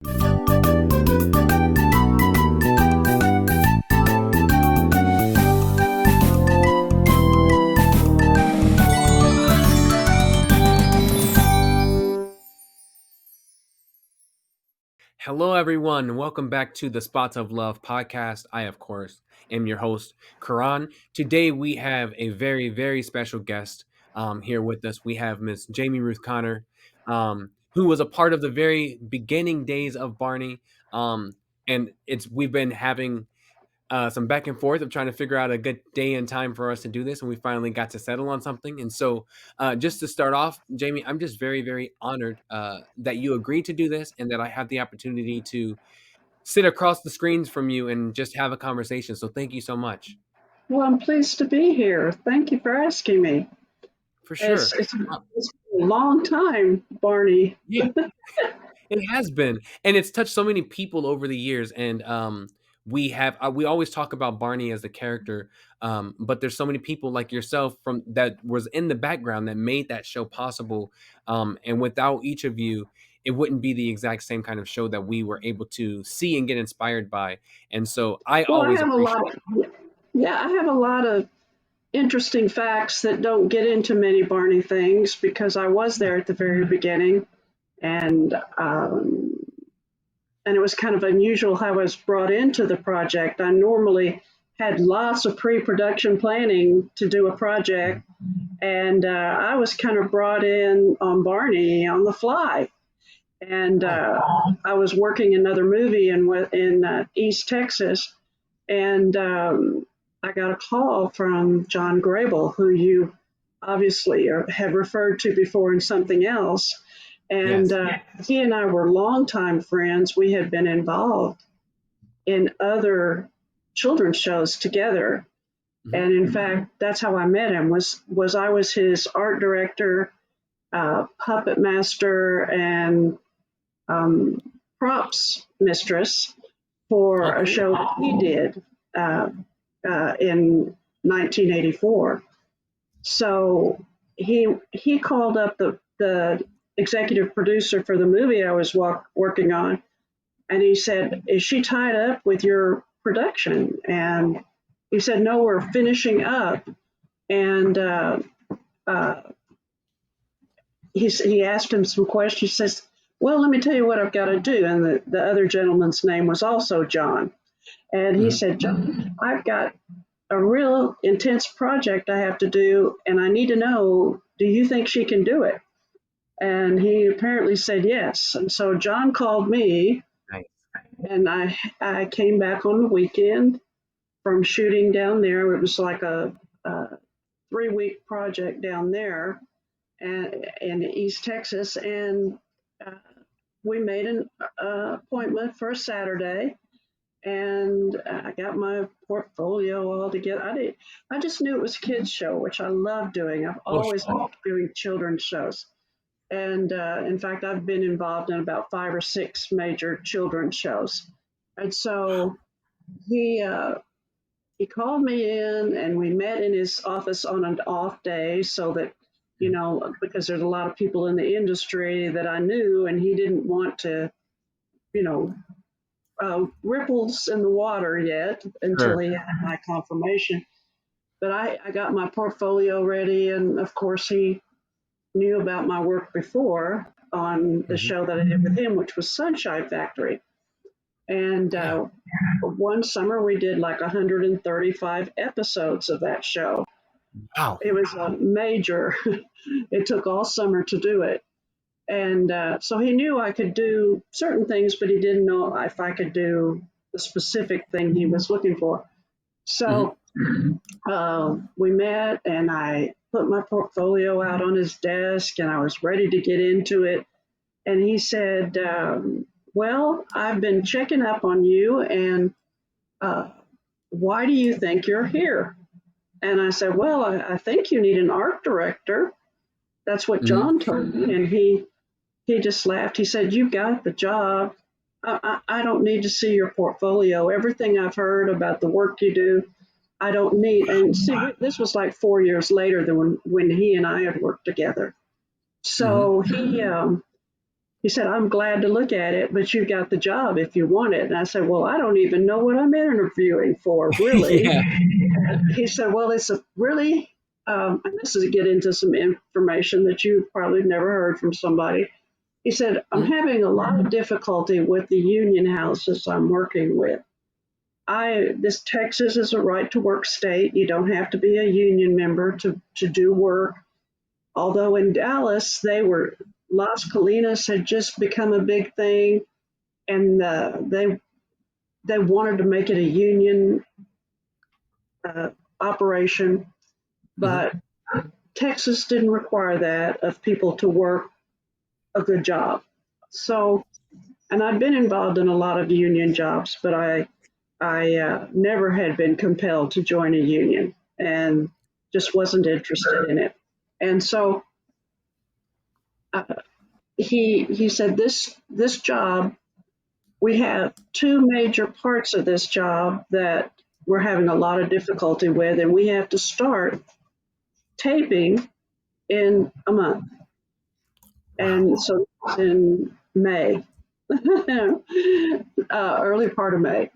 Hello, everyone. Welcome back to the Spots of Love podcast. I, of course, am your host, Karan. Today, we have a very, very special guest here with us. We have Miss Jamie Ruth Connor, who was a part of the very beginning days of Barney. And we've been having some back and forth of trying to figure out a good day and time for us to do this, and we finally got to settle on something. And so, just to start off, Jamie, I'm just very, very honored that you agreed to do this, and that I have the opportunity to sit across the screens from you and just have a conversation. So, thank you so much. Well, I'm pleased to be here. Thank you for asking me. For sure. It's a long time, Barney. Yeah. It has been, and it's touched so many people over the years. And we always talk about Barney as the character, but there's so many people like yourself from that was in the background that made that show possible. And without each of you, it wouldn't be the exact same kind of show that we were able to see and get inspired by. And so I Well, always appreciate. I have a lot of interesting facts that don't get into many Barney things because I was there at the very beginning, and it was kind of unusual how I was brought into the project. I normally had lots of pre-production planning to do a project, and I was kind of brought in on Barney on the fly. And I was working another movie in East Texas, and I got a call from John Grable, who you obviously have referred to before in something else. And he and I were longtime friends. We had been involved in other children's shows together. Mm-hmm. And in fact, that's how I met him, was I was his art director, puppet master, and props mistress for a show that he did in 1984. So he called up the executive producer for the movie I was working on, and he said, "Is she tied up with your production?" And he said, "No, we're finishing up." And he asked him some questions. He says, "Well, let me tell you what I've got to do." And the other gentleman's name was also John. And he said, "John, I've got a real intense project I have to do, and I need to know, do you think she can do it?" And he apparently said yes. And so John called me, and I came back on the weekend from shooting down there. It was like a 3-week project down there in East Texas, and we made an appointment for a Saturday, and I got my portfolio all together. I just knew it was a kids show, which I love doing. I've always loved doing children's shows. And in fact, I've been involved in about 5 or 6 major children's shows. And so he called me in, and we met in his office on an off day, so that, because there's a lot of people in the industry that I knew, and he didn't want to, ripples in the water yet until he had my confirmation. But I got my portfolio ready, and of course he knew about my work before on the show that I did with him, which was Sunshine Factory. And one summer we did like 135 episodes of that show. Wow. It was a major, it took all summer to do it. And so he knew I could do certain things, but he didn't know if I could do the specific thing he was looking for. So we met, and I put my portfolio out on his desk, and I was ready to get into it. And he said, "Well, I've been checking up on you, and why do you think you're here?" And I said, "Well, I think you need an art director." That's what John told me. And he just laughed. He said, "You got the job. I don't need to see your portfolio. Everything I've heard about the work you do, I don't need." And see, this was like 4 years later than when he and I had worked together. So He said, I'm glad to look at it, but you got the job if you want it. And I said, well, I don't even know what I'm interviewing for, really. Yeah. He said, well, it's a really, and this is to get into some information that you've probably never heard from somebody. He said, I'm Mhm. having a lot of difficulty with the union houses I'm working with. This Texas is a right to work state. You don't have to be a union member to do work. Although in Dallas, Las Colinas had just become a big thing, and they wanted to make it a union uh, operation, Mhm. but Texas didn't require that of people to work a good job. So, and I've been involved in a lot of union jobs, but I never had been compelled to join a union and just wasn't interested in it. And so uh, he said this job, we have two major parts of this job that we're having a lot of difficulty with, and we have to start taping in a month. Wow. And so in May, early part of May.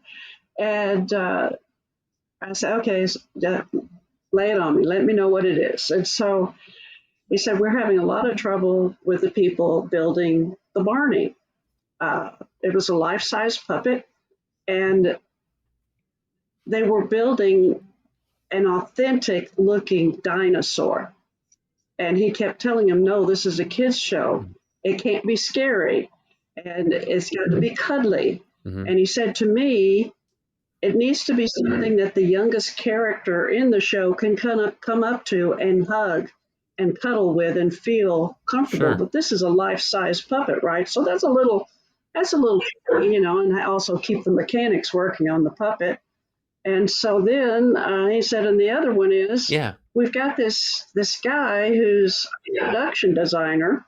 And I said, okay, so, lay it on me. Let me know what it is. And so he said, we're having a lot of trouble with the people building the Barney. Uh, it was a life-size puppet, and they were building an authentic looking dinosaur. And he kept telling him, no, this is a kid's show. It can't be scary. And it's got to be cuddly. Mhm. And he said to me, it needs to be something that the youngest character in the show can come up to and hug and cuddle with and feel comfortable. Sure. But this is a life-size puppet, right? So that's a little, and I also keep the mechanics working on the puppet. And so then he said, and the other one is Yeah. we've got this guy who's a production designer.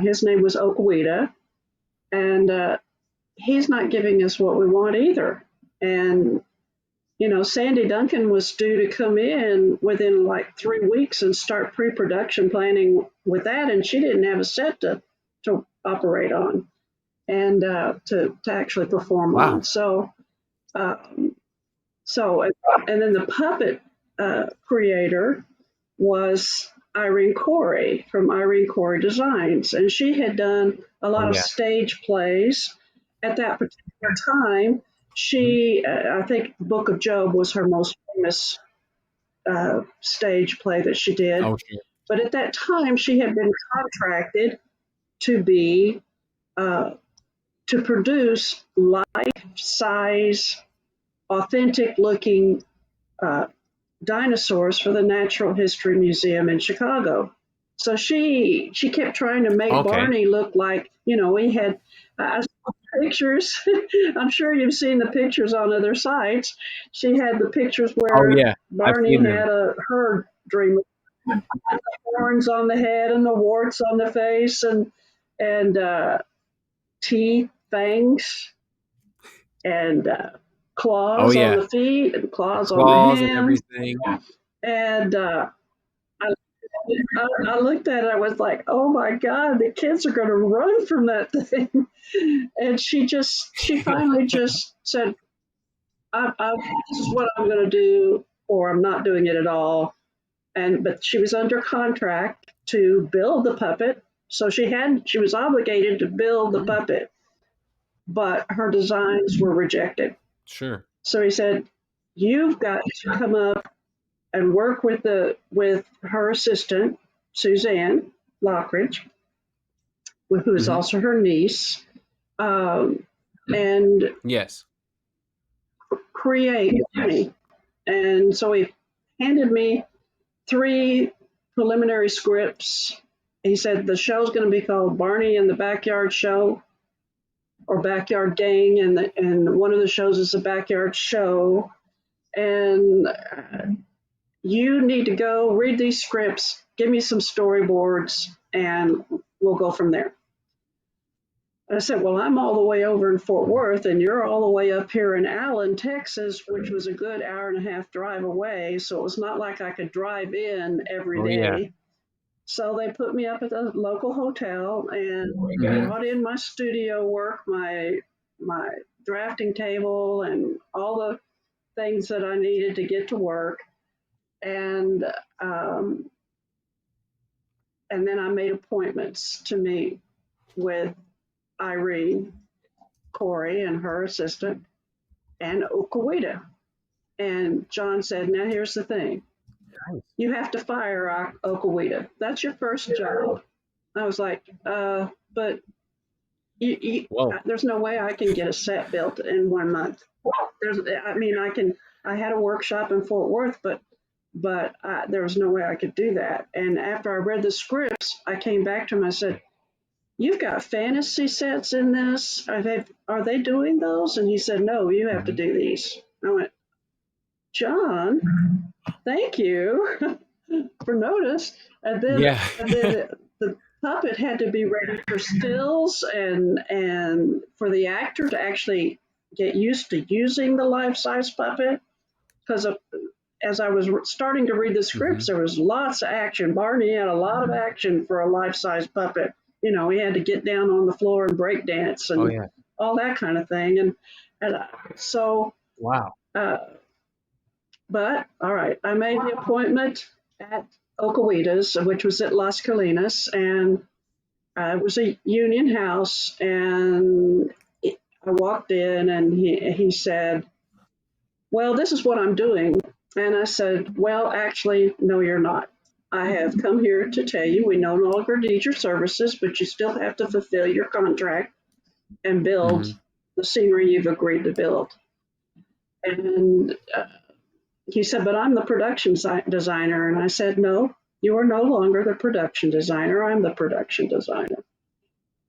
His name was Okwita, and he's not giving us what we want either. And Sandy Duncan was due to come in within like 3 weeks and start pre-production planning with that, and she didn't have a set to operate on and to actually perform on. Wow. Um, so, and then the puppet creator was Irene Corey from Irene Corey Designs, and she had done a Oh lot of yeah. stage plays at that particular time. Mhm. I think the Book of Job was her most famous stage play that she did. Oh sure. But at that time, she had been contracted to be uh, to produce life-size, authentic-looking uh, dinosaurs for the Natural History Museum in Chicago. So she kept trying to make Okay. Barney look like he had. I saw pictures. I'm sure you've seen the pictures on other sites. She had the pictures Oh where yeah. I've Barney seen them. had her dream horns on the head and the warts on the face and teeth, fangs, and Oh claws on yeah. the feet and The claws on the claws and hands. everything. And I, I looked at it. I was like, "Oh my God, the kids are going to run from that thing!" And she finally just said, "This is what I'm going to do, or I'm not doing it at all." But she was under contract to build the puppet, so she was obligated to build the Mm, puppet, but her designs were rejected. sure. So he said, "You've got to come up and work with her assistant, Suzanne Lockridge, who is Mhm. also her niece, um, and Yes. create me." And so he handed me three preliminary scripts. He said the show's going to be called Barney and the Backyard Show or Backyard Gang, and one of the shows is a backyard show. And you need to go read these scripts, give me some storyboards, and we'll go from there. I said, well, I'm all the way over in Fort Mhm. Worth, and you're all the way up here in Allen, Texas, which was a good hour and a half drive away. So it was not like I could drive in every Oh yeah. day. So they put me up at the local hotel and brought in my studio work, my drafting table, and all the things that I needed to get to work. And um, and then I made appointments to meet with Irene Corey and her assistant and Okawita. And John said, "Now here's the thing: you have to fire Okawita. That's your first job." I was like, but there's no way I can get a set built in 1 month. I had a workshop in Fort Worth, but there was no way I could do that. And after I read the scripts, I came back to him. I said, "You've got fantasy sets in this. Are they doing those?" And he said, "No, you have to do these." I went, "John, thank you for notice." And then, the puppet had to be ready for stills and for the actor to actually get used to using the life-size puppet. Because as I was starting to read the scripts, there was lots of action. Barney had a lot of action for a life-size puppet. He had to get down on the floor and break dance and all that kind of thing. And so, wow. But all right, I made the appointment at Okawita's, which was at Las Colinas, and it was a union house. And I walked in, and he said, "Well, this is what I'm doing." And I said, "Well, actually, no, you're not. I have come here to tell you we no longer need your services, but you still have to fulfill your contract and build the scenery you've agreed to build." And he said, "But I'm the production designer." And I said, "No, you are no longer the production designer. I'm the production designer."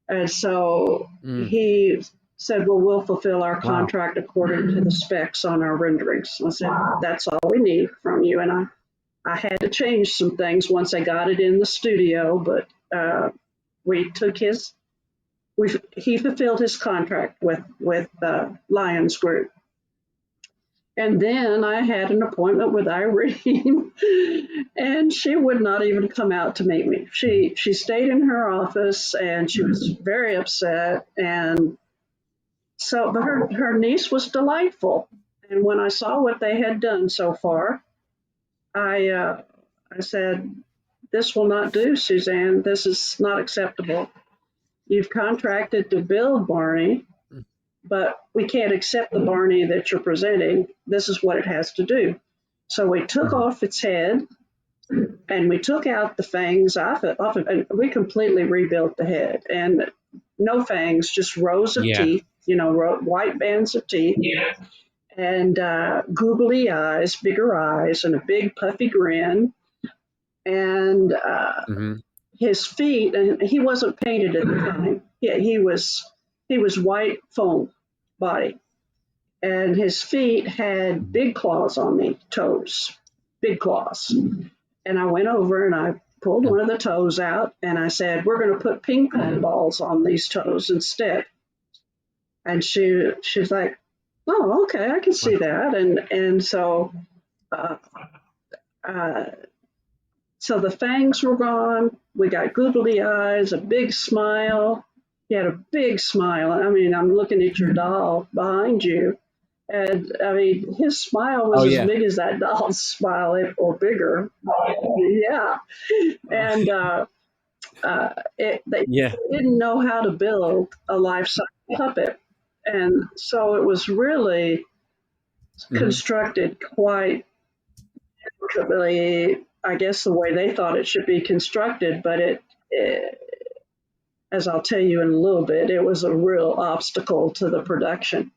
And so he said, "Well, we'll fulfill our contract according to the specs on our renderings." I said, "That's all we need from you." And I had to change some things once I got it in the studio, but he fulfilled his contract with Lions Group. And then I had an appointment with Irene, and she would not even come out to meet me. She stayed in her office, and she was very upset. And so, but her niece was delightful. And when I saw what they had done so far, I said, "This will not do, Suzanne. This is not acceptable. You've contracted to build Barney, but we can't accept the Barney that you're presenting. This is what it has to do." So we took off its head, and we took out the fangs off it, and we completely rebuilt the head. And no fangs, just rows of teeth, white bands of teeth, and googly eyes, bigger eyes, and a big puffy grin. And his feet, and he wasn't painted at the time. He was white foam body, and his feet had big claws on the toes, big claws. And I went over and I pulled one of the toes out, and I said, "We're going to put ping pong balls on these toes instead." And she's like, "Oh, okay, I can see that." And so so the fangs were gone. We got googly eyes, a big smile. He had a big smile. I mean, I'm looking at your doll behind you. And I mean, his smile was as big as that doll's smile, or bigger. Yeah. And they didn't know how to build a life-size puppet. And so it was really constructed quite really, I guess, the way they thought it should be constructed. But it, as I'll tell you in a little bit, it was a real obstacle to the production.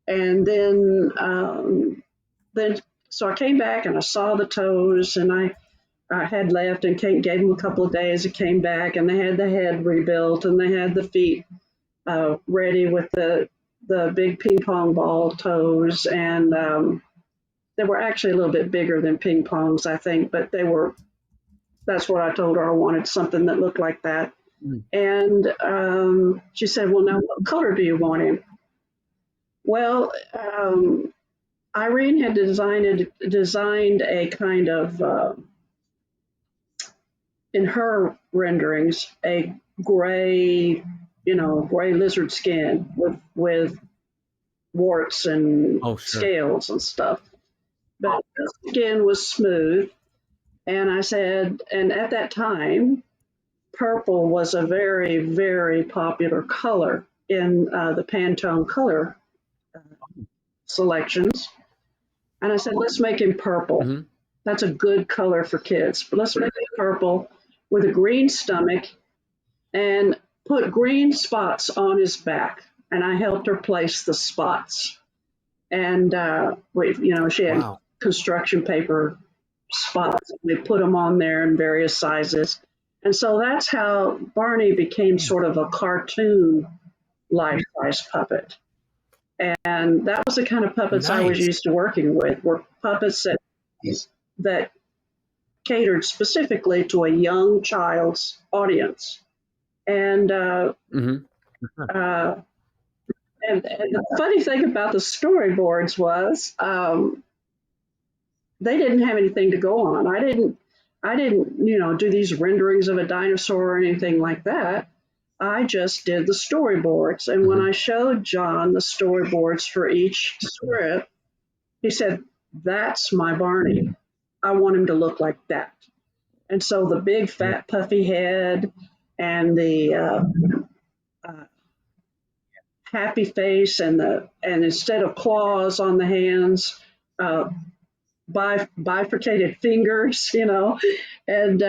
And then so I came back and I saw the toes, and I had left and gave them a couple of days. I came back and they had the head rebuilt, and they had the feet ready with the big ping pong ball toes, and they were actually a little bit bigger than ping pongs, I think, but that's what I told her. I wanted something that looked like that. And she said, "Well, now what color do you want him?" Well, Irene had designed a kind of in her renderings, a gray, gray lizard skin with warts and Oh, sure. scales and stuff. But the skin was smooth. And I said, and at that time, purple was a very, very popular color in the Pantone color selections. And I said, let's make him purple. Mm-hmm. That's a good color for kids. But let's make it purple with a green stomach and put green spots on his back. And I helped her place the spots. And she had construction paper spots. We put them on there in various sizes. And so that's how Barney became sort of a cartoon life-size puppet. And that was the kind of puppets I was used to working with, were puppets that catered specifically to a young child's audience. And and the funny thing about the storyboards was they didn't have anything to go on. I didn't do these renderings of a dinosaur or anything like that. I just did the storyboards. And when I showed John the storyboards for each script, he said, "That's my Barney. I want him to look like that." And so the big fat puffy head and the happy face and instead of claws on the hands, bifurcated fingers, and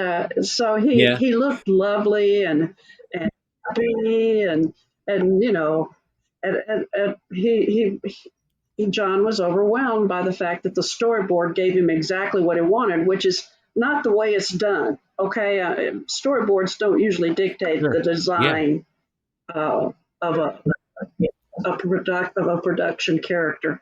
so he looked lovely and happy and John was overwhelmed by the fact that the storyboard gave him exactly what he wanted, which is not the way it's done. Okay, storyboards don't usually dictate the design of a production character,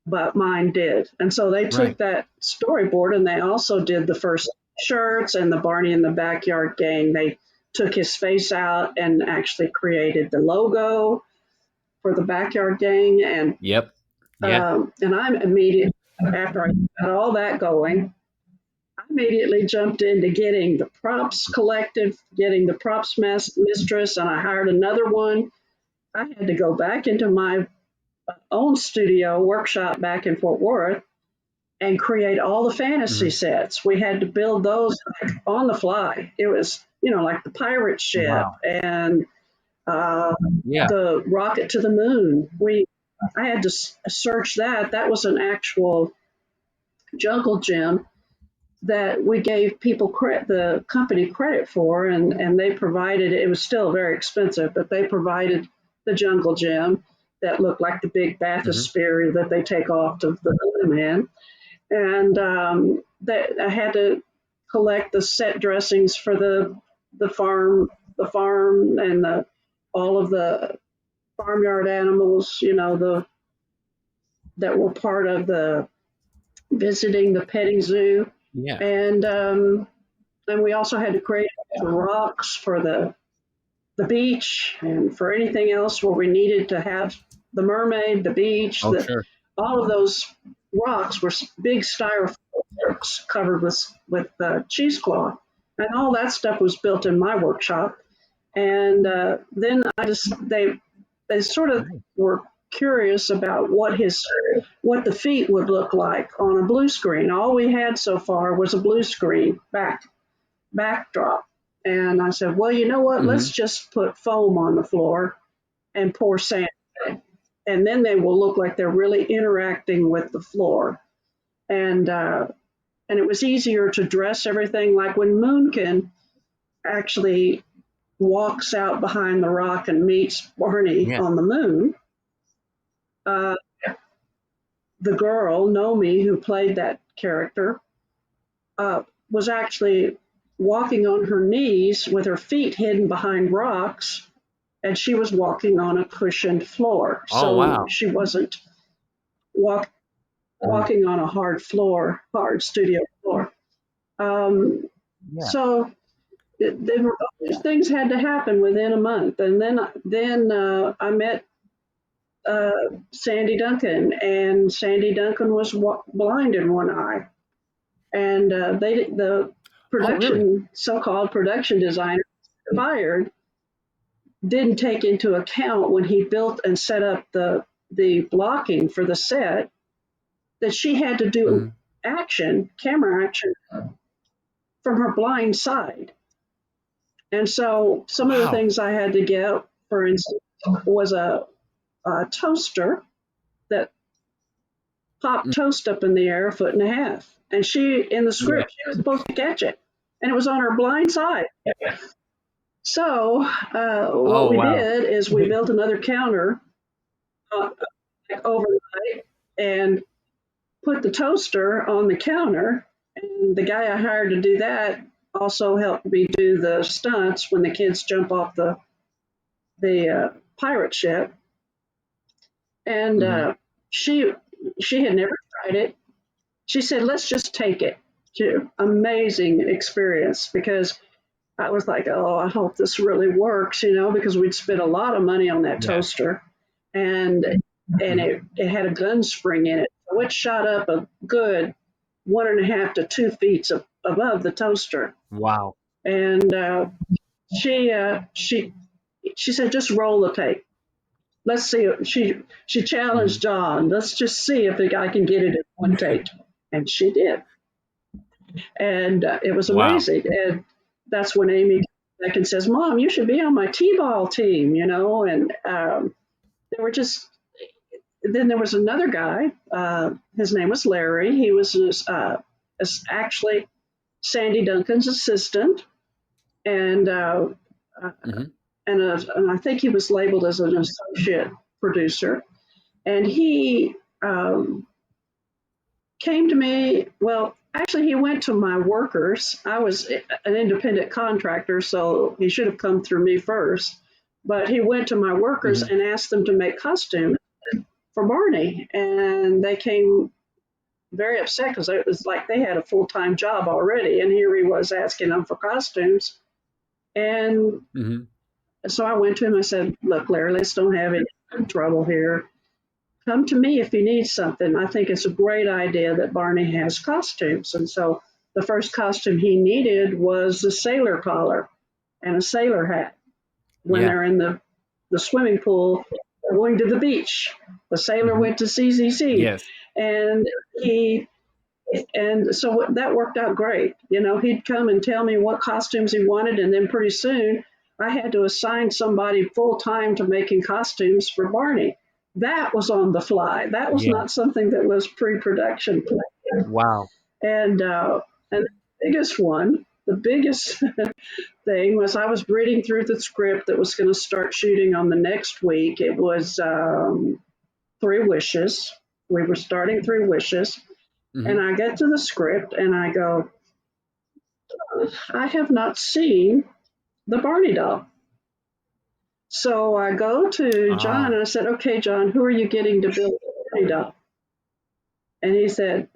but mine did. And so they took that storyboard and they also did the first shirts and the Barney in the Backyard Gang. They took his face out and actually created the logo for the Backyard Gang. And and I'm immediately, after I got all that going, I immediately jumped into getting the props collected, getting the props mistress, and I hired another one. I had to go back into my own studio workshop back in Fort Worth and create all the fantasy sets. We had to build those on the fly. It was, like the pirate ship and the rocket to the moon. I had to search that. That was an actual jungle gym that we gave people the company credit for, and they provided it. It was still very expensive, but they provided the jungle gym that looked like the big bathysphere that they take off to the man. And I had to collect the set dressings for the farm, and all of the farmyard animals, that were part of the visiting the petting zoo. And we also had to create the rocks for the beach and for anything else where we needed to have the mermaid, the beach, all of those rocks were big styrofoam covered with cheesecloth, and all that stuff was built in my workshop. And then they sort of were curious about what the feet would look like on a blue screen. All we had so far was a blue screen backdrop. And I said, well, you know what? Let's just put foam on the floor and pour sand, and then they will look like they're really interacting with the floor. And it was easier to dress everything. Like when Moonkin actually walks out behind the rock and meets Barney on the moon, the girl, Nomi, who played that character, was actually walking on her knees with her feet hidden behind rocks, and she was walking on a cushioned floor. She wasn't walking on a hard studio floor. So things had to happen within a month. And then I met Sandy Duncan, and Sandy Duncan was blind in one eye. And production, so-called production designer fired, didn't take into account when he built and set up the blocking for the set that she had to do camera action from her blind side. And so some of the things I had to get, for instance, was a toaster that popped toast up in the air 1.5 feet. And she, in the script, she was supposed to catch it. And it was on her blind side. So what we did is we built another counter overnight and put the toaster on the counter. And the guy I hired to do that also helped me do the stunts when the kids jump off the pirate ship. And she had never tried it. She said, let's just take it. Amazing experience, because I was like, oh, I hope this really works, because we'd spent a lot of money on that toaster, and it had a gun spring in it. So it shot up a good 1.5 to 2 feet above the toaster. Wow. And she said, just roll the tape. Let's see. She challenged John. Let's just see if the guy can get it in one take. And she did. And it was amazing. And that's when Amy back and says, Mom, you should be on my T-ball team, And they were just, then there was another guy. His name was Larry. He was actually Sandy Duncan's assistant. And and I think he was labeled as an associate producer. And he came to me, well, actually he went to my workers. I was an independent contractor, so he should have come through me first. But he went to my workers and asked them to make costumes for Barney. And they came very upset because it was like they had a full-time job already. And here he was asking them for costumes. And so I went to him and I said, look, Larry, let's don't have any trouble here. Come to me if you need something. I think it's a great idea that Barney has costumes. And so the first costume he needed was a sailor collar and a sailor hat. When they're in the swimming pool, they're going to the beach. The sailor went to CCC. Yes. And so that worked out great. He'd come and tell me what costumes he wanted, and then pretty soon I had to assign somebody full-time to making costumes for Barney. That was on the fly. That was not something that was pre-production planned. Wow. And the biggest thing was I was reading through the script that was going to start shooting on the next week. It was 3 Wishes. We were starting 3 Wishes. And I get to the script and I go, I have not seen the Barney doll. So I go to John and I said, okay, John, who are you getting to build the Barney doll? And he said,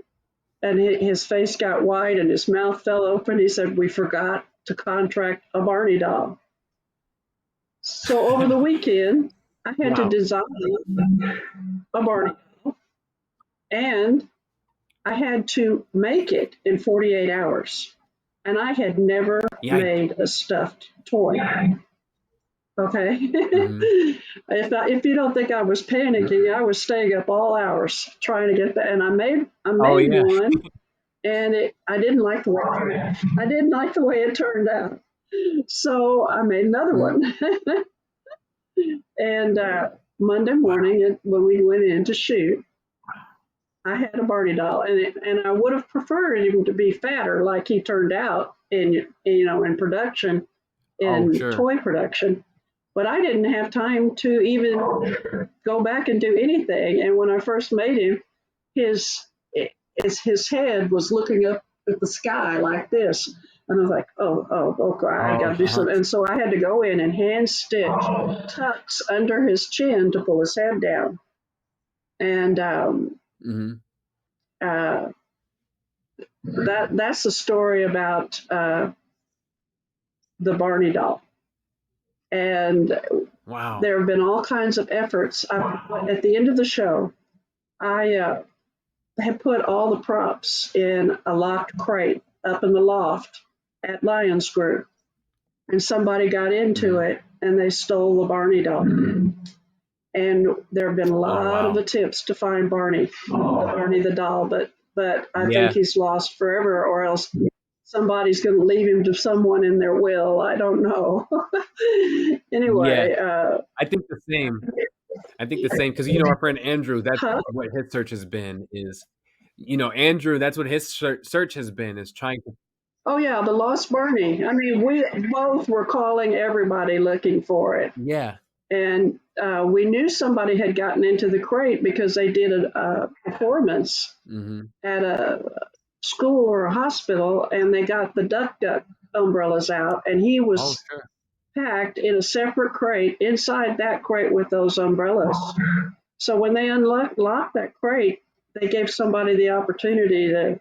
and his face got wide and his mouth fell open. He said, we forgot to contract a Barney doll. So over the weekend, I had to design a Barney doll, and I had to make it in 48 hours. And I had never made a stuffed toy. Okay. If you don't think I was panicking, I was staying up all hours trying to get that. And I made one, and I didn't like the way it turned out. So I made another one. And Monday morning, when we went in to shoot, I had a Barney doll, and I would have preferred him to be fatter, like he turned out in production, toy production. But I didn't have time to even go back and do anything. And when I first made him, his head was looking up at the sky like this. And I was like, okay, I got to do something. And so I had to go in and hand stitch tucks under his chin to pull his head down. And that's the story about the Barney doll. And there have been all kinds of efforts. At the end of the show, I had put all the props in a locked crate up in the loft at Lions Group, and somebody got into it and they stole the Barney doll. And there have been a Oh lot of wow. attempts to find Barney the doll, but I think Yeah. he's lost forever, or else somebody's going to leave him to someone in their will. I don't know. Yeah. Anyway, I think the same. I think the same because our friend Andrew. That's huh? what his search has been. Is Andrew? That's what his search has been. Is trying to. Oh yeah, the lost Barney. I mean, we both were calling everybody looking for it, Yeah. and we knew somebody had gotten into the crate because they did a performance Mm-hmm. at a school or a hospital, and they got the duck umbrellas out, and he Oh was sure. packed in a separate crate inside that crate with those umbrellas. So when they unlocked that crate, they gave somebody the opportunity to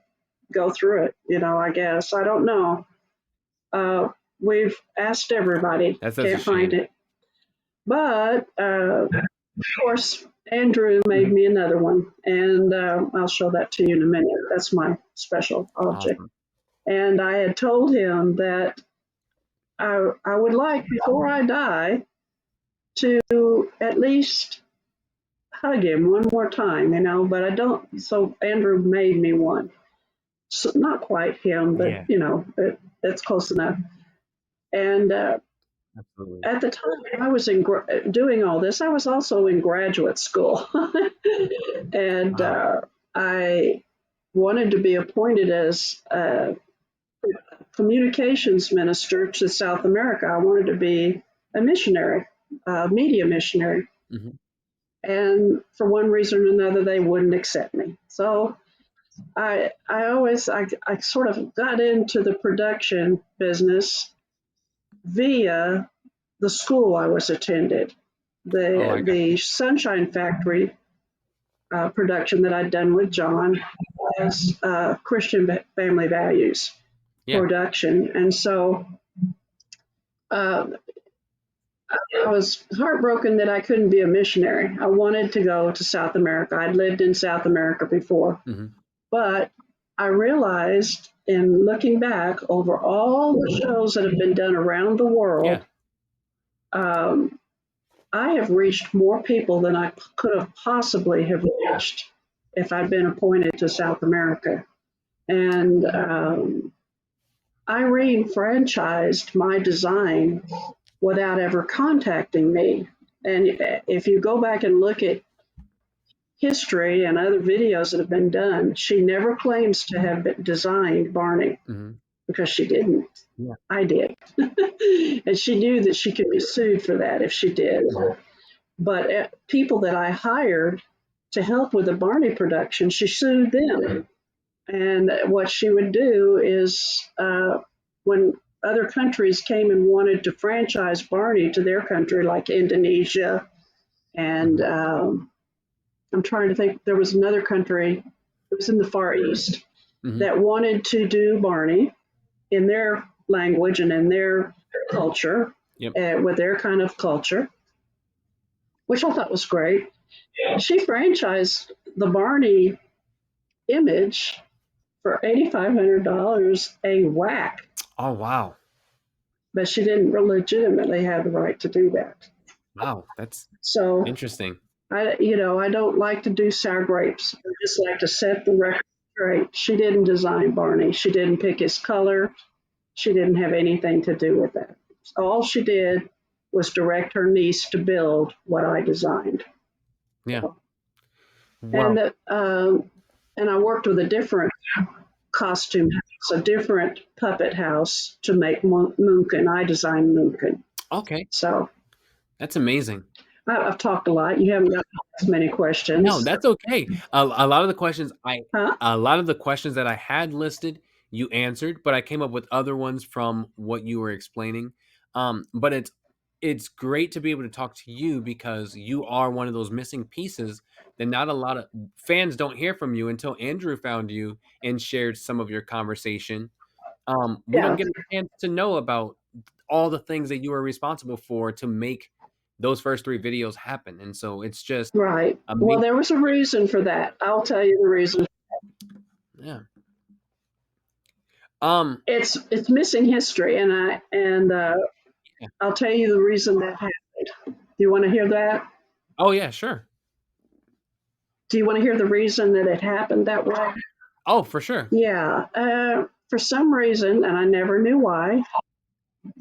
go through it. I guess I don't know. Uh, we've asked everybody, That's such a can't find shame. it. But of course, Andrew made Mhm. me another one, and I'll show that to you in a minute. That's my special object. Awesome. And I had told him that I would like, before I die, to at least hug him one more time, but I don't. So Andrew made me one. So not quite him, but Yeah. it's close enough. And Absolutely. at the time I was doing all this, I was also in graduate school, and Wow. I wanted to be appointed as a communications minister to South America. I wanted to be a missionary, a media missionary. Hmm. And for one reason or another, they wouldn't accept me. So I sort of got into the production business via the school I was attended, Oh, I the got you. the Sunshine Factory production that I'd done with John as Christian family values Yeah. production, and so uh, I was heartbroken that I couldn't be a missionary. I wanted to go to South America. I'd lived in South America before, Hmm. but I realized in looking back over all the shows that have been done around the Yeah. world, um, I have reached more people than I could have possibly have reached if I'd been appointed to South America. And Irene franchised my design without ever contacting me. And if you go back and look at history and other videos that have been done, she never claims to have designed Barney Hmm. because she didn't. Yeah. I did. And she knew that she could be sued for that if she did. Hmm. But people that I hired to help with the Barney production, she sued them. And what she would do is when other countries came and wanted to franchise Barney to their country, like Indonesia, and Hmm. I'm trying to think, there was another country, it was in the Far East, Hmm. that wanted to do Barney in their language and in their culture, Yep. with their kind of culture, which I thought was great. She franchised the Barney image for $8,500 a whack, Oh wow. but she didn't legitimately have the right to do that. Wow. That's So interesting. I don't like to do sour grapes. I just like to set the record straight. She didn't design Barney. She didn't pick his color. She didn't have anything to do with that. All she did was direct her niece to build what I designed. Yeah. And Well. that, and I worked with a different costume house, a different puppet house to make Moonkin. I designed Moonkin. Okay. So That's amazing. I've talked a lot. You haven't got as many No, questions, that's okay. A lot of the questions huh? a lot of the questions that I had listed, you answered, but I came up with other ones from what you were explaining. But it's great to be able to talk to you because you are one of those missing pieces that not a lot of fans don't hear from you until Andrew found you and shared some of your conversation. We don't Yeah, get a chance to know about all the things that you were responsible for to make those first three videos happen, and so it's just right. Well, amazing. there was a reason for that. I'll tell you the reason. Yeah. It's missing history, and Yeah. I'll tell you the reason that happened. Do you want to hear that? Oh yeah, sure. Do you want to hear the reason that it happened that way? Oh, for sure. Yeah. For some reason, and I never knew why,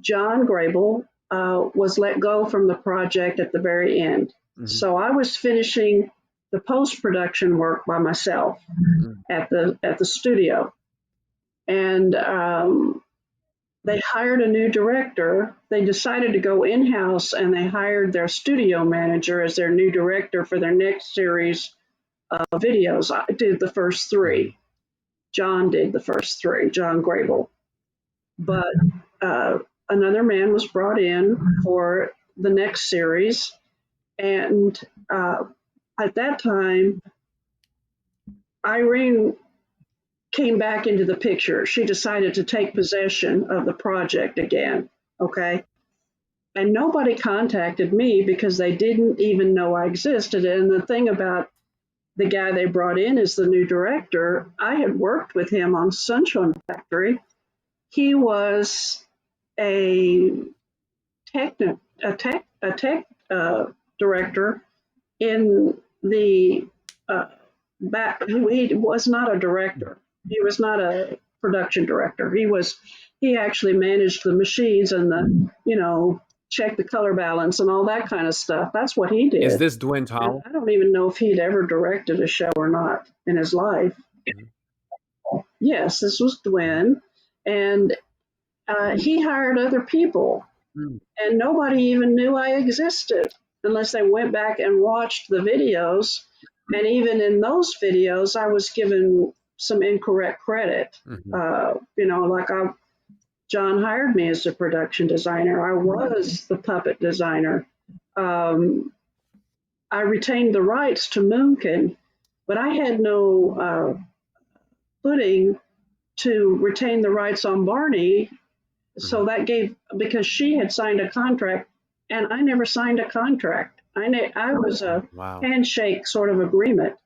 John Grable was let go from the project at the very end. Mhm. So I was finishing the post production work by myself Mm. at the studio, and they hired a new director. They decided to go in house, and they hired their studio manager as their new director for their next series of videos. I did the first Mhm. three. John did the first three. John Grable. But uh, another man was brought in for the next series, and uh, at that time, Irene came back into the picture. She decided to take possession of the project again. Okay. And nobody contacted me because they didn't even know I existed. And the thing about the guy they brought in as the new director, I had worked with him on Sunshine Factory. He was a tech director in the back. He was not a director. He was not a production director. He actually managed the machines and check the color balance and all that kind of stuff. That's what he Is did. this Dwayne And Towell? I don't even know if he'd ever directed a show or not in his life. Mhm. Yes, this was Mhm. Dwayne, and he hired other people, Mm. and nobody even knew I existed unless they went back and watched the videos. And even in those videos, I was given some incorrect credit. Mhm. Like John hired me as a production designer. I was the puppet designer. Um, I retained the rights to Moonkin, but I had no footing to retain the rights on Barney. So Mhm. that gave, because she had signed a contract and I never signed a contract. I was a Wow. handshake sort of agreement.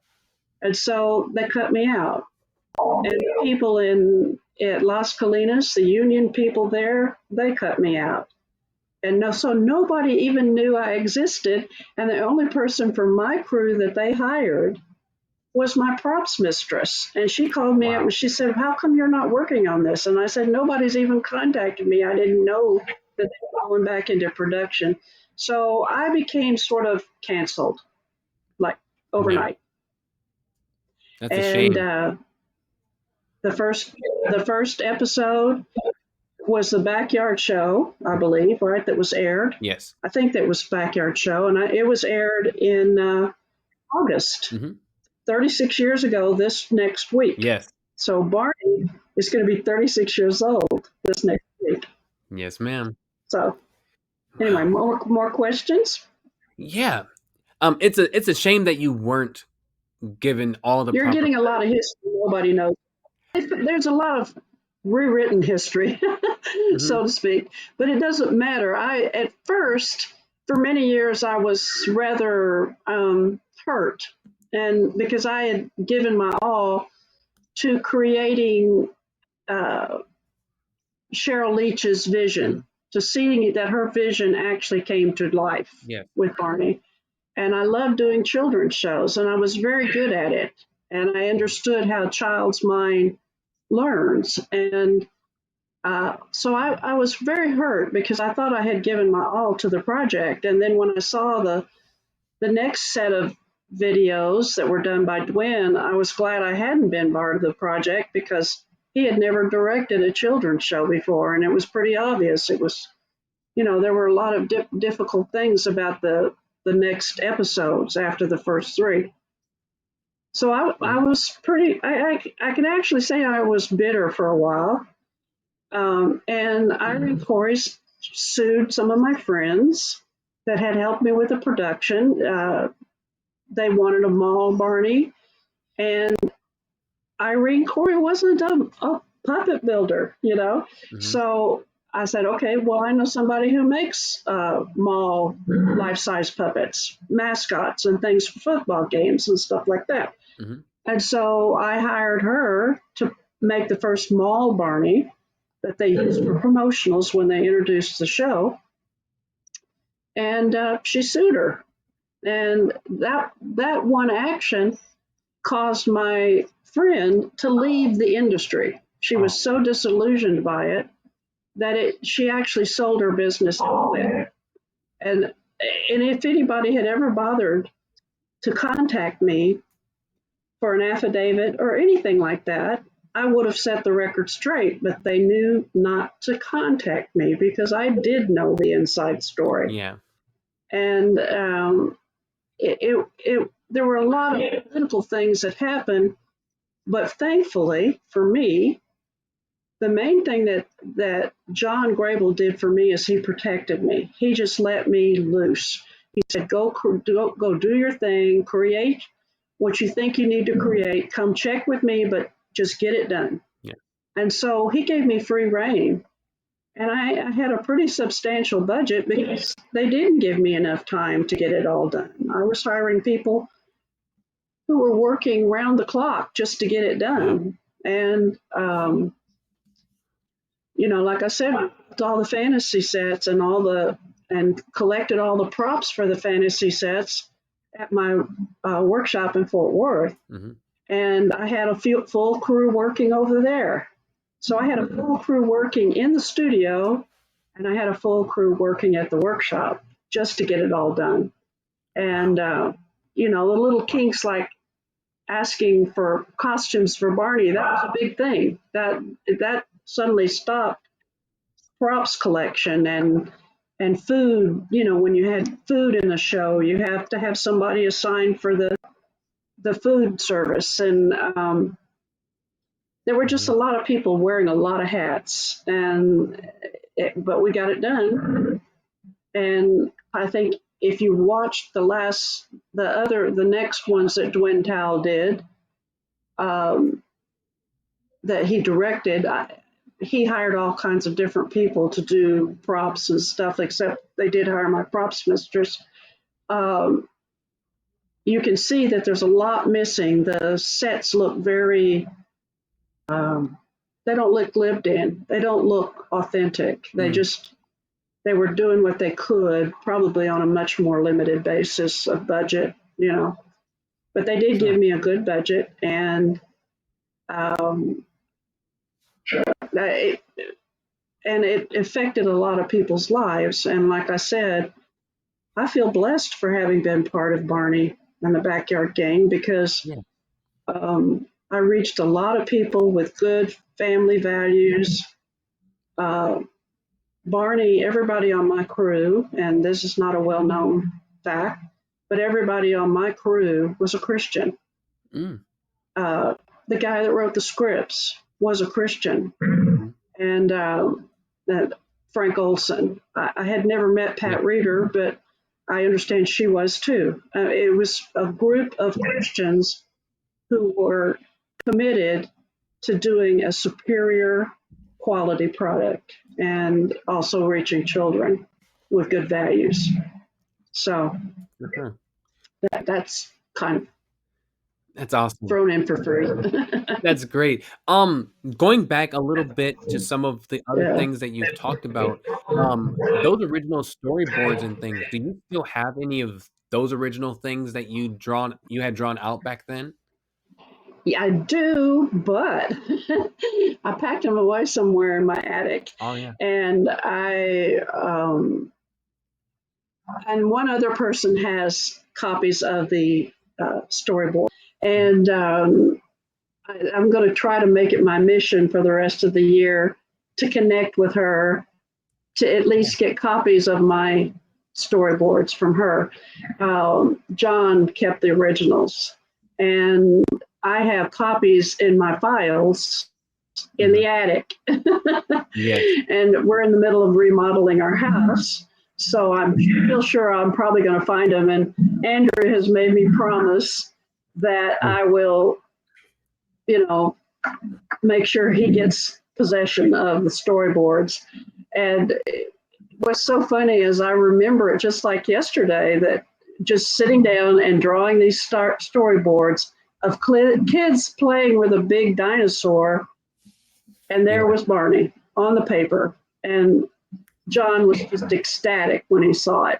And so they cut me out. And people at Las Colinas, the union people there, they cut me out. And no, so nobody even knew I existed. And the only person from my crew that they hired was my props mistress. And she called me up and Wow. she said, "How come you're not working on this?" And I said, "Nobody's even contacted me. I didn't know that they were going back into production." So I became sort of canceled, like Yeah. overnight. That's a And shame. the first the first episode was the Backyard Show, I believe, right? That was aired. Yes. I think that was Backyard Show, and it was aired in August, Mhm. 36 years ago. This next week. Yes. So Barney is going to be 36 years old this next week. Yes, ma'am. So anyway, Wow. more questions? Yeah. It's a shame that you weren't given all the You're proper. getting a lot of history nobody knows. There's a lot of rewritten history, Mhm. so to speak, but it doesn't matter. At first, for many years, I was rather hurt, and because I had given my all to creating uh, Cheryl Leach's Mhm. vision, to seeing that her vision actually came to life Yes. with Barney. And I loved doing children's shows, and I was very good at it. And I Mhm. understood how a child's mind learns. And so I was very hurt because I thought I had given my all to the project. And then when I saw the next set of videos that were done by Dwayne, I was glad I hadn't been part of the project because he had never directed a children's show before, and it was pretty obvious. It was, there were a lot of difficult things about the next episodes after the first three. So I Mhm. was pretty. I can actually say I was bitter for a while, and Irene Corey sued some of my friends that had helped me with the production. They wanted a mall Barney, and Irene Corey wasn't a puppet builder. Mhm. So I said, okay, well, I know somebody who makes mall life size puppets, mascots, and things for football games and stuff like that. Mhm. And so I hired her to make the first mall Barney. that they used for promotionals when they introduced the show. And she sued her. And that one action caused my friend to leave the industry. She was so disillusioned by it that she actually sold her business away. And if anybody had ever bothered to contact me for an affidavit or anything like that, I would have set the record straight, but they knew not to contact me because I did know the inside story. Yeah. And there were a lot of political things that happened, but thankfully for me, the main thing that John Grable did for me is he protected me. He just let me loose. He said, go do your thing, create what you think you need to create, come check with me, but just get it done. Yeah. And so he gave me free reign. And I had a pretty substantial budget because they didn't give me enough time to get it all done. I was hiring people who were working round the clock just to get it done. And, like I said, all the fantasy sets and collected all the props for the fantasy sets at my workshop in Fort Worth. Mm-hmm. And I had a full crew working over there. So I had a full crew working in the studio, and I had a full crew working at the workshop just to get it all done. And, the little kinks like asking for costumes for Barney, that was a big thing. That suddenly stopped props collection and food. When you had food in the show, you have to have somebody assigned for the food service. And there were just a lot of people wearing a lot of hats, but we got it done. And I think if you watched the next ones that Dwayne Towell did, that he directed, he hired all kinds of different people to do props and stuff, except they did hire my props mistress. You can see that there's a lot missing. The sets look very, they don't look lived in. They don't look authentic. They were doing what they could, probably on a much more limited basis of budget, But they did give me a good budget, and it affected a lot of people's lives. And like I said, I feel blessed for having been part of Barney and the Backyard Gang because I reached a lot of people with good family values. Barney, everybody on my crew, and this is not a well-known fact, but everybody on my crew was a Christian. The guy that wrote the scripts was a Christian. And Frank Olson. I had never met Pat Reeder, but I understand she was too. It was a group of Christians who were committed to doing a superior quality product and also reaching children with good values. So that's kind of That's awesome. Thrown in for free. That's great. Going back a little bit to some of the other things that you've talked about, those original storyboards and things, do you still have any of those original things that you had drawn out back then? Yeah, I do, but I packed them away somewhere in my attic. Oh yeah. And and one other person has copies of the storyboard. And I'm going to try to make it my mission for the rest of the year to connect with her, to at least get copies of my storyboards from her. John kept the originals, and I have copies in my files in the attic. Yes. And we're in the middle of remodeling our house. So I'm still sure I'm probably going to find them. And Andrew has made me promise that I will, make sure he gets possession of the storyboards. And what's so funny is I remember it just like yesterday, that just sitting down and drawing these storyboards of kids playing with a big dinosaur, and there was Barney. on the paper, and John was just ecstatic when he saw it.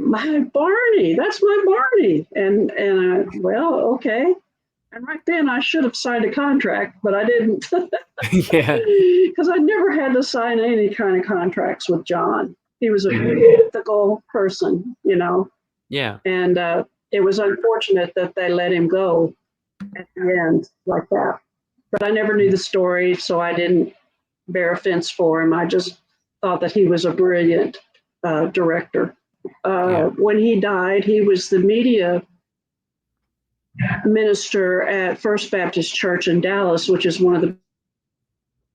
My Barney, that's my Barney, and well, okay. And right then, I should have signed a contract, but I didn't, Yeah. because I never had to sign any kind of contracts with John. He was a very ethical person, Yeah. and it was unfortunate that they let him go at the end like that. But I never knew the story, so I didn't bear offense for him. I just thought that he was a brilliant director. When he died, he was the media minister at First Baptist Church in Dallas, which is one of the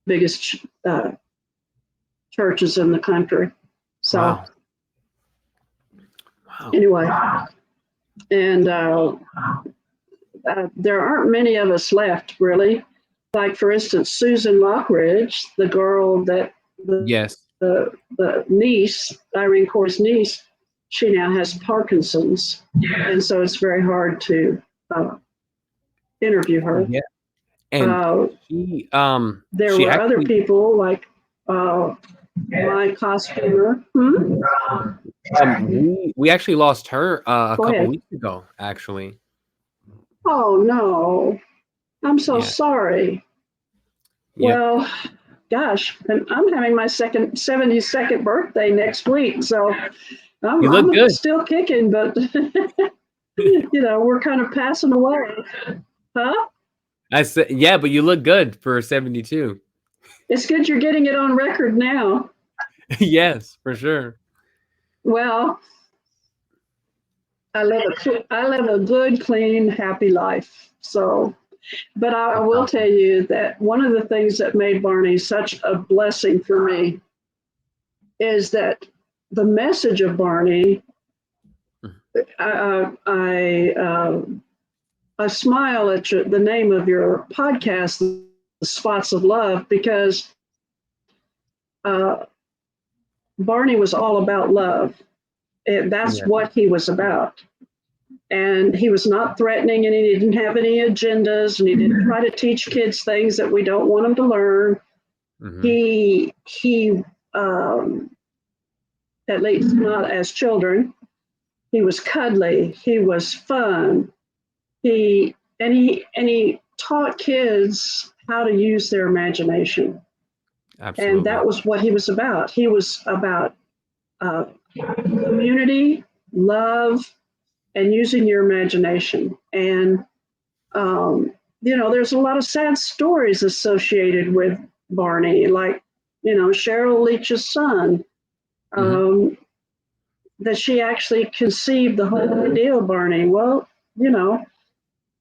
biggest churches in the country. So, wow. Anyway, and there aren't many of us left, really. Like, for instance, Susan Lockridge, the girl that Yes. the niece, Irene Corey's niece, she now has Parkinson's, and so it's very hard to interview her. Yeah. And there were other people like my costumer. We actually lost her a couple ahead. weeks ago, actually. Oh no, I'm so sorry. Yep. Well, gosh, and I'm having my 72nd birthday next week, so You look I'm good. still kicking, but we're kind of passing away. Huh? I said, yeah, but you look good for 72. It's good you're getting it on record now. Yes, for sure. Well, I live a good, clean, happy life. So, but I will tell you that one of the things that made Barney such a blessing for me is that the message of Barney, I smile at the name of your podcast, The Spots of Love, because Barney was all about love. That's what he was about. And he was not threatening, and he didn't have any agendas, and he didn't try to teach kids things that we don't want them to learn. He at least not as children, he was cuddly, he was fun. He taught kids how to use their imagination. Absolutely. And that was what he was about. He was about community, love, and using your imagination. And, there's a lot of sad stories associated with Barney, like, Cheryl Leach's son, that she actually conceived the whole idea of Barney. Well,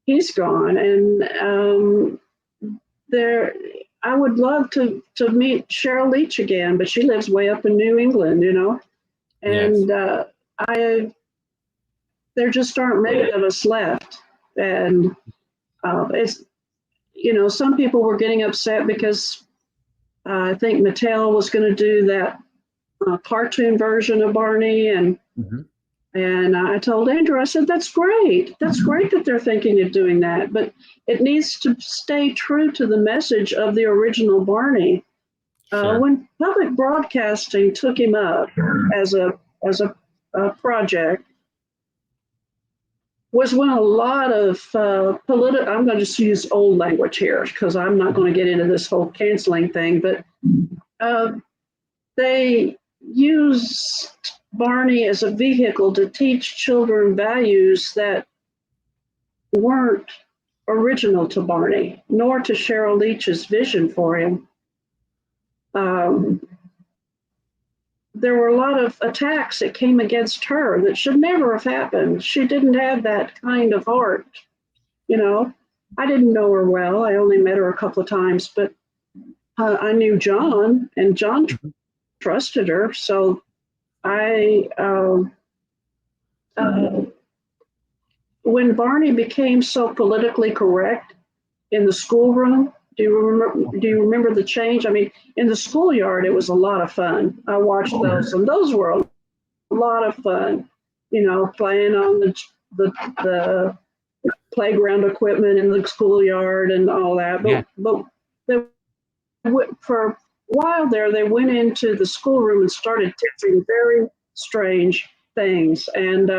he's gone. And I would love to meet Cheryl Leach again, but she lives way up in New England, and there just aren't many of us left. And it's, some people were getting upset because I think Mattel was going to do that cartoon version of Barney. And I told Andrew, I said, that's great. That's great that they're thinking of doing that. But it needs to stay true to the message of the original Barney. When public broadcasting took him up as a project, was when a lot of political, I'm going to just use old language here because I'm not going to get into this whole canceling thing, but they used Barney as a vehicle to teach children values that weren't original to Barney, nor to Cheryl Leach's vision for him. There were a lot of attacks that came against her that should never have happened. She didn't have that kind of heart. I didn't know her well. I only met her a couple of times, but I knew John, and John trusted her. So when Barney became so politically correct in the schoolroom, do you remember the change? I mean, in the schoolyard, it was a lot of fun. I watched those, and those were a lot of fun. Playing on the playground equipment in the schoolyard and all that. But there for a while there, they went into the schoolroom and started testing very strange things, and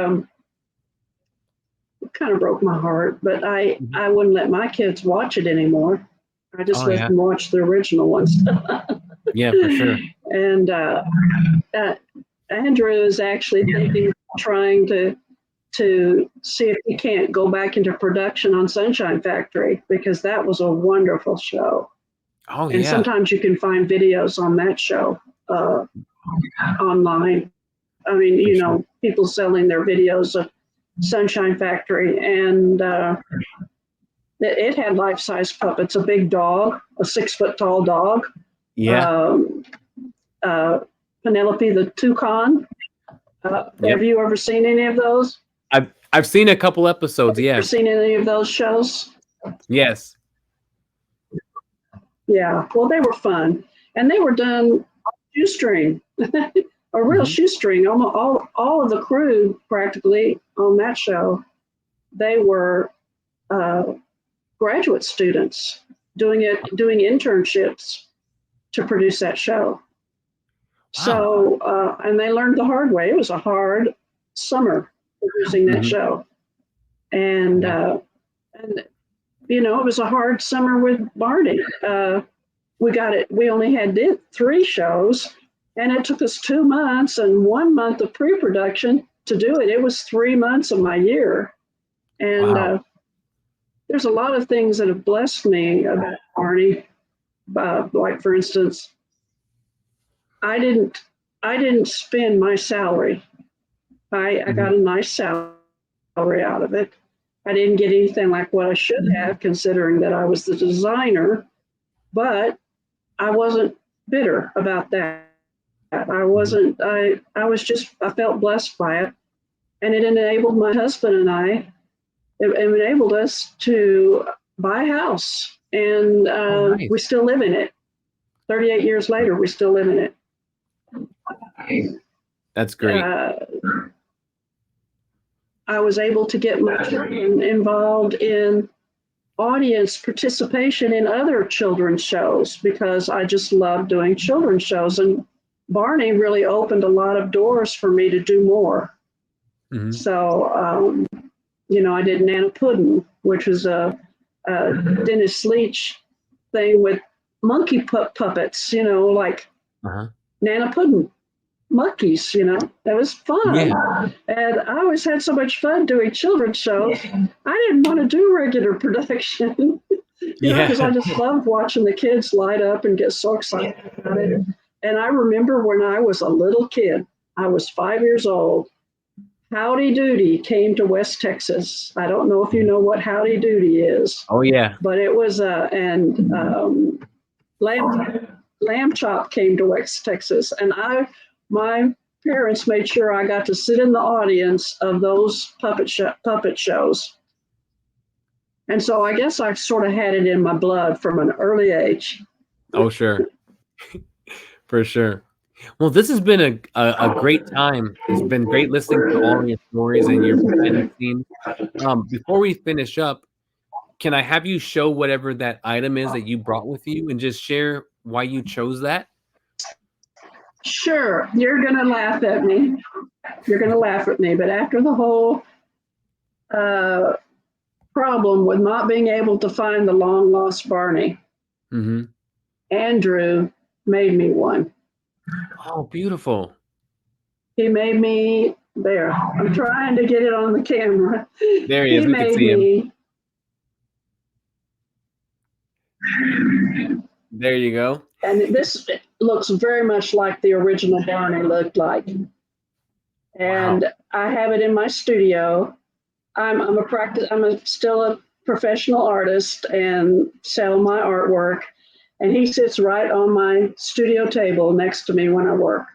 it kind of broke my heart. But I wouldn't let my kids watch it anymore. I just Oh let yeah. them watch the original ones. Yeah, for sure. And Andrew is actually thinking, trying to see if he can't go back into production on Sunshine Factory, because that was a wonderful show. Oh And yeah. sometimes you can find videos on that show online. I mean, you know, people selling their videos of Sunshine Factory, and it had life-size puppets. A big dog, a 6-foot tall dog. Yeah. Penelope the toucan. Yep. Have you ever seen any of those? I've seen a couple episodes. Yeah. Ever seen any of those shows? Yes. Yeah. Well, they were fun, and they were done on shoestring, a real shoestring. All of the crew practically on that show, they were graduate students doing internships to produce that show. Wow. So, and they learned the hard way. It was a hard summer producing that show. And, you know, it was a hard summer with Barney. We only did 3 shows, and it took us 2 months and 1 month of pre-production to do it. It was 3 months of my year. And there's a lot of things that have blessed me about Barney. Like, for instance, I didn't spend my salary. I got a nice salary out of it. I didn't get anything like what I should have, considering that I was the designer, but I wasn't bitter about that. I wasn't, I felt blessed by it. And it enabled my husband and I, it enabled us to buy a house. And nice. We still live in it. 38 years later, we still live in it. That's great. I was able to get my children involved in audience participation in other children's shows, because I just love doing children's shows. And Barney really opened a lot of doors for me to do more. So, you know, I did Nana Puddin', which was a Dennis Leach thing with monkey puppets, you know, like Nana Puddin'. Monkeys, you know, that was fun. Yeah. And I always had so much fun doing children's shows. I didn't want to do regular production, you know, because I just loved watching the kids light up and get so excited about it. And I remember when I was a little kid, I was 5 years old, Howdy Doody came to West Texas. I don't know if you know what Howdy Doody is. Oh, yeah. But it was, Lamb Chop came to West Texas. And my parents made sure I got to sit in the audience of those puppet shows. And so I guess I sort of had it in my blood from an early age. Oh, sure. For sure. Well, this has been a great time. It's been great listening to all your stories and your behind the scenes. Before we finish up, can I have you show whatever that item is that you brought with you and just share why you chose that? Sure. You're going to laugh at me. But after the whole problem with not being able to find the long lost Barney, Andrew made me one. Oh, beautiful. He made me, there. I'm trying to get it on the camera. There he is. We can see him. There you go. And this looks very much like the original Barney looked like. And I have it in my studio. I'm still a professional artist and sell my artwork. And he sits right on my studio table next to me when I work.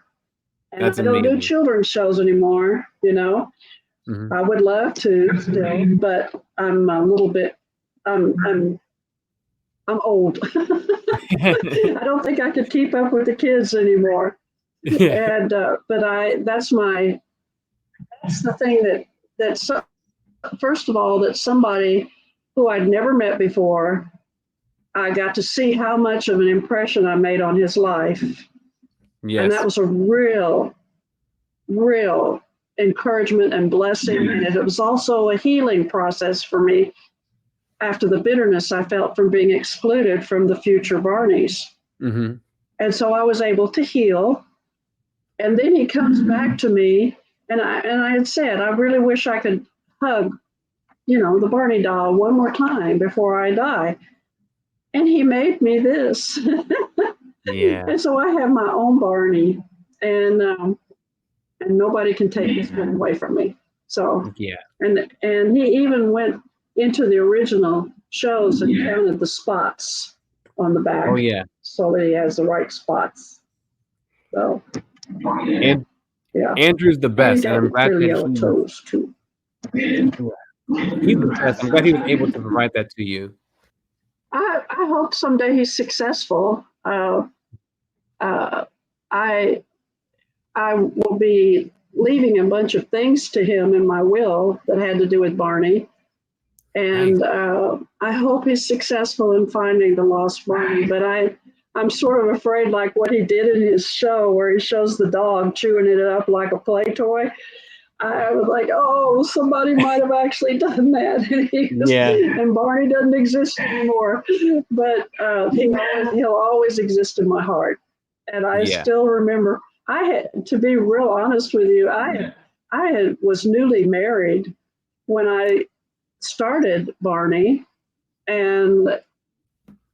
And I don't do children's shows anymore, you know. I would love to still, but I'm a little bit, I'm old. I don't think I could keep up with the kids anymore. And but that's the thing that first of all, that somebody who I'd never met before I got to see how much of an impression I made on his life. And that Yes. was a real encouragement and blessing. And it was also a healing process for me after the bitterness I felt from being excluded from the future Barneys. Mm-hmm. And so I was able to heal. And then he comes back to me, and I had said, I really wish I could hug, the Barney doll one more time before I die. And he made me this. Yeah. And so I have my own Barney, and nobody can take this one away from me. So, Yeah. and he even went into the original shows and counted the spots on the back. Oh yeah. So that he has the right spots. So, And yeah. Andrew's the best, and I'm got glad pretty that yellow toes too. he's the best. I'm glad he was able to provide that to you. I hope someday he's successful. I will be leaving a bunch of things to him in my will that had to do with Barney, and I hope he's successful in finding the lost Barney. But I'm sort of afraid, like what he did in his show, where he shows the dog chewing it up like a play toy. I was like, oh, somebody might have actually done that. And Barney doesn't exist anymore. But he'll always exist in my heart. And I still remember, to be real honest with you, I was newly married when I started Barney. And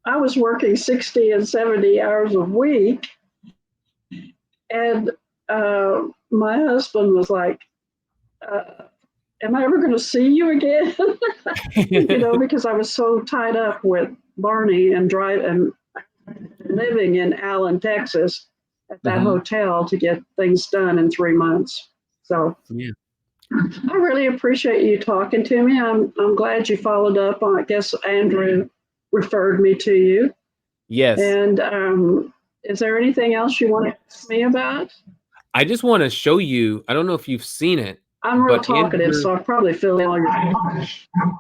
I was working 60 and 70 hours a week. And my husband was like, am I ever going to see you again? Because I was so tied up with Barney and living in Allen, Texas at that hotel to get things done in 3 months. So I really appreciate you talking to me. I'm glad you followed up on, I guess Andrew referred me to you. Yes. And is there anything else you want to ask me about? I just want to show you. I don't know if you've seen it. I'm real talkative, so I probably feel all your.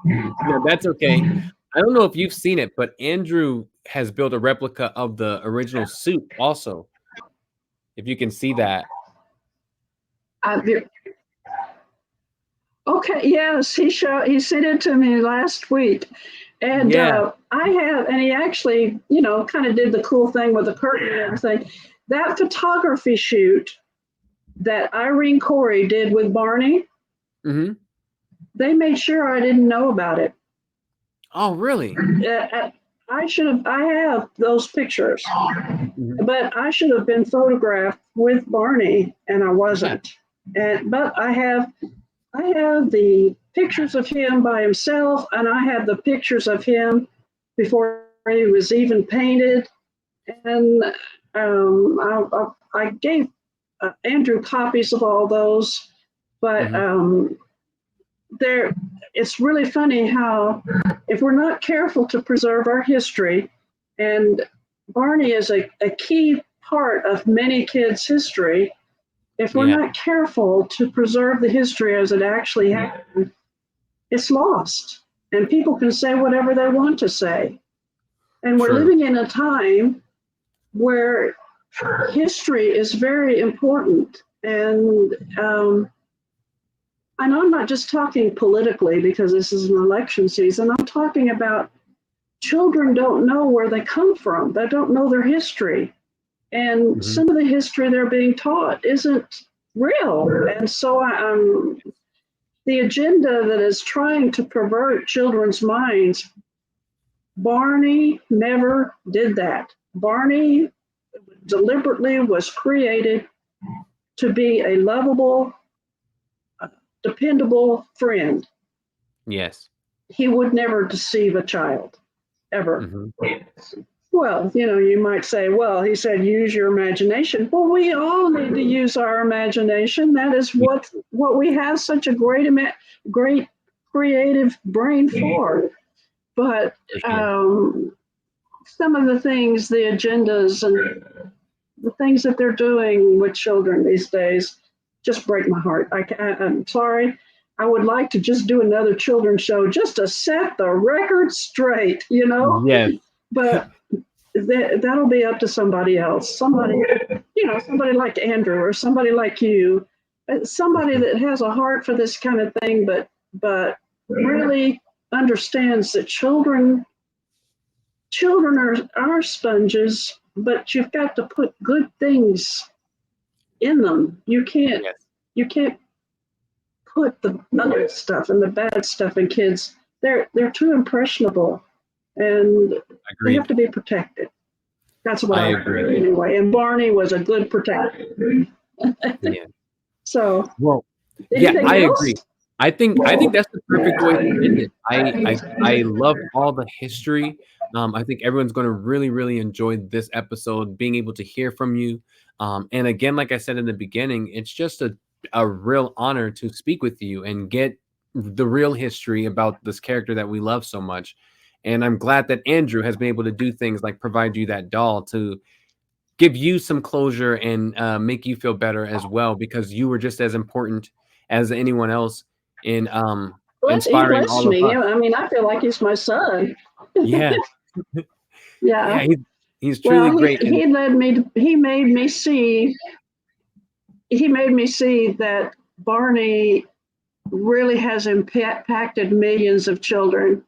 No, that's okay. I don't know if you've seen it, but Andrew has built a replica of the original suit also. If you can see that. Okay, yes, he sent it to me last week. And and he actually, kind of did the cool thing with the curtain and everything. That photography shoot that Irene Corey did with Barney, they made sure I didn't know about it. Oh, really? I have those pictures, but I should have been photographed with Barney, and I wasn't. But I have the pictures of him by himself, and I have the pictures of him before he was even painted. And I gave Andrew copies of all those, but it's really funny how if we're not careful to preserve our history, and Barney is a key part of many kids' history, if we're not careful to preserve the history as it actually happened, it's lost. And people can say whatever they want to say. And we're living in a time where history is very important. And I'm not just talking politically because this is an election season. I'm talking about children don't know where they come from. They don't know their history. And some of the history they're being taught isn't real. And so the agenda that is trying to pervert children's minds, Barney never did that. Barney deliberately was created to be a lovable, dependable friend. Yes. He would never deceive a child, ever. Well, you might say, well, he said, use your imagination. Well, we all need to use our imagination. That is what we have such a great creative brain for. But some of the things, the agendas and the things that they're doing with children these days just break my heart. I'm sorry. I would like to just do another children's show just to set the record straight, Yes. but that'll be up to somebody else. Somebody, somebody like Andrew or somebody like you, somebody that has a heart for this kind of thing, but really understands that children are sponges, but you've got to put good things in them. You can't put the other stuff and the bad stuff in kids. They're too impressionable, and they have to be protected. That's what I agree anyway. And Barney was a good protector. Yeah. So, well, yeah, I agree. I think that's the perfect way to end it. I love all the history. I think everyone's going to really, really enjoy this episode, being able to hear from you. And again, like I said in the beginning, it's just a real honor to speak with you and get the real history about this character that we love so much. And I'm glad that Andrew has been able to do things like provide you that doll to give you some closure and make you feel better as well, because you were just as important as anyone else in inspiring he all of me. us. I mean, I feel like he's my son. Yeah. Yeah. He's truly great. He made me see that Barney really has impacted millions of children.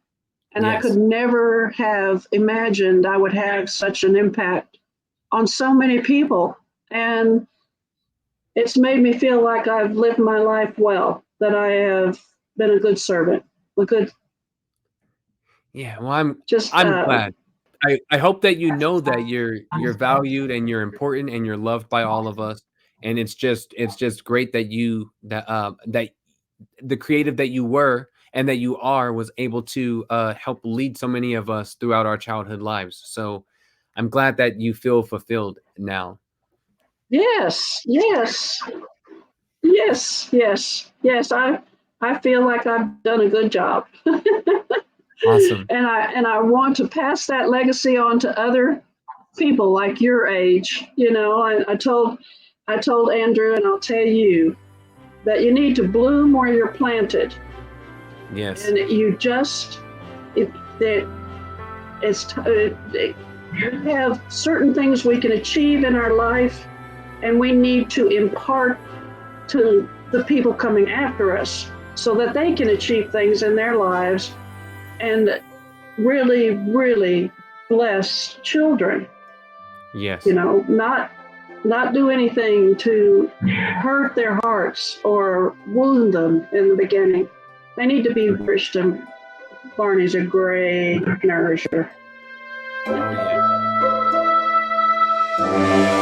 And I could never have imagined I would have such an impact on so many people. And it's made me feel like I've lived my life well, that I have been a good servant. Yeah, well, I'm glad. I hope that you know that you're valued and you're important and you're loved by all of us. And it's just great that that the creative that you were and that you are was able to help lead so many of us throughout our childhood lives. So I'm glad that you feel fulfilled now. Yes. I feel like I've done a good job. Awesome. And I want to pass that legacy on to other people like your age. I told Andrew, and I'll tell you, that you need to bloom where you're planted. Yes. And you just we have certain things we can achieve in our life, and we need to impart to the people coming after us so that they can achieve things in their lives and really, really bless children. Yes. Not do anything to hurt their hearts or wound them in the beginning. They need to be nourished, and Barney's a great nourisher. Oh, yeah.